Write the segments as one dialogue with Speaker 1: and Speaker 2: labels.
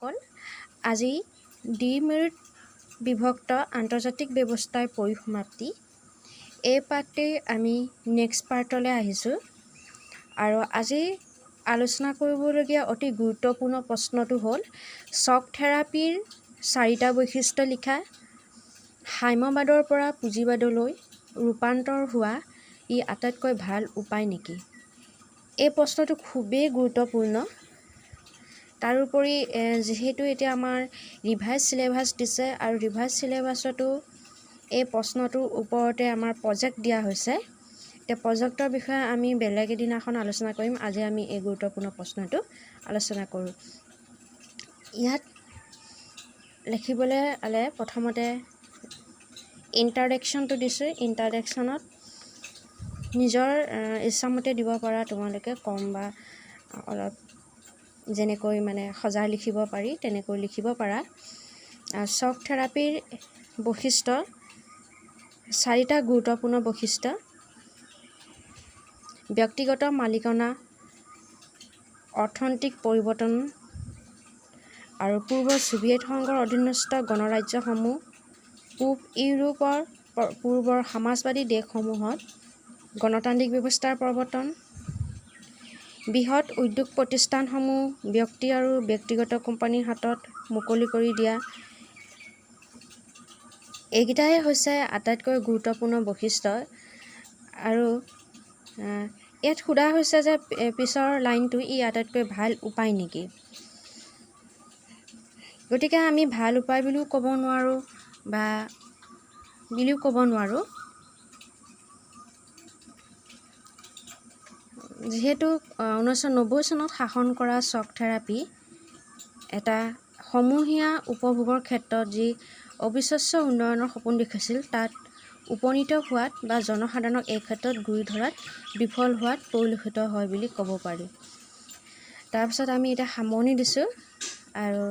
Speaker 1: সকল আজি ডিমেৰিট বিভক্ত আন্তৰ্জাতিক ব্যৱস্থাৰ পৰিসমাপ্তি এই পাঠটি আমি নেক্সট পাৰ্টলৈ আহিছোঁ আৰু আজি আলোচনা কৰিবলগীয়া অতি গুৰুত্বপূৰ্ণ প্ৰশ্নটো হ'ল শ্বক থেৰাপিৰ 4টা বৈশিষ্ট্য লিখা সাম্যবাদৰ পৰা পুঁজিবাদলৈ ৰূপান্তৰ হোৱা ই আটাইতকৈ ভাল উপায় নেকি এই প্ৰশ্নটো খুবেই গুৰুত্বপূৰ্ণ তাৰোপৰি যেহেতু এতিয়া আমাৰ ৰিভাইজ সিলেবাস দিছে আৰু ৰিভাইজ সিলেবাসতো এই প্ৰশ্নটোৰ ওপৰতে আমাৰ প্ৰজেক্ট দিয়া হৈছে এতিয়া প্ৰজেক্টৰ বিষয়ে আমি বেলেগ এদিনাখন আলোচনা কৰিম আজি আমি এই গুৰুত্বপূৰ্ণ প্ৰশ্নটো আলোচনা কৰোঁ ইয়াত লিখিবলৈ হ'লে প্ৰথমতে ইন্ট্ৰডাকশ্যনটো দিছোঁ ইন্ট্ৰডাকশ্যনত নিজৰ ইচ্ছামতে দিব পাৰা তোমালোকে কম বা অলপ যেনেকৈ মানে সজাই লিখিব পাৰি তেনেকৈ লিখিব পাৰা শ্বক থেৰাপিৰ বৈশিষ্ট্য 4টা গুৰুত্বপূৰ্ণ বৈশিষ্ট্য ব্যক্তিগত মালিকানা অৰ্থনৈতিক পৰিৱৰ্তন আৰু পূৰ্ব ছোভিয়েট সংঘৰ অধীনস্থ গণৰাজ্যসমূহ পূব ইউৰোপৰ পূৰ্বৰ সমাজবাদী দেশসমূহত গণতান্ত্ৰিক ব্যৱস্থাৰ প্ৰৱৰ্তন বৃহৎ উদ্যোগ প্ৰতিষ্ঠানসমূহ ব্যক্তি আৰু ব্যক্তিগত কোম্পানীৰ হাতত মুকলি কৰি দিয়া এইকেইটাই হৈছে আটাইতকৈ গুৰুত্বপূৰ্ণ বৈশিষ্ট্য আৰু ইয়াত সোধা হৈছে যে পিছৰ লাইনটো ই আটাইতকৈ ভাল উপায় নেকি গতিকে আমি ভাল উপায় বুলিও ক'ব নোৱাৰোঁ বা বুলিও ক'ব নোৱাৰোঁ যিহেতু 1990 চনত শাসন কৰা শ্বক থেৰাপি এটা সমূহীয়া উপভোগৰ ক্ষেত্ৰত যি অবিশ্বাস্য উন্নয়নৰ সপোন দেখিছিল তাত উপনীত হোৱাত বা জনসাধাৰণক এই ক্ষেত্ৰত গুৰি ধৰাত বিফল হোৱাত পৰিলক্ষিত হয় বুলি ক'ব পাৰি তাৰপিছত আমি এতিয়া সামৰণি দিছোঁ আৰু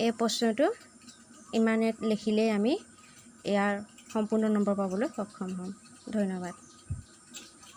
Speaker 1: এই প্ৰশ্নটো ইমানে লিখিলেই আমি ইয়াৰ সম্পূৰ্ণ নম্বৰ পাবলৈ সক্ষম হ'ম ধন্যবাদ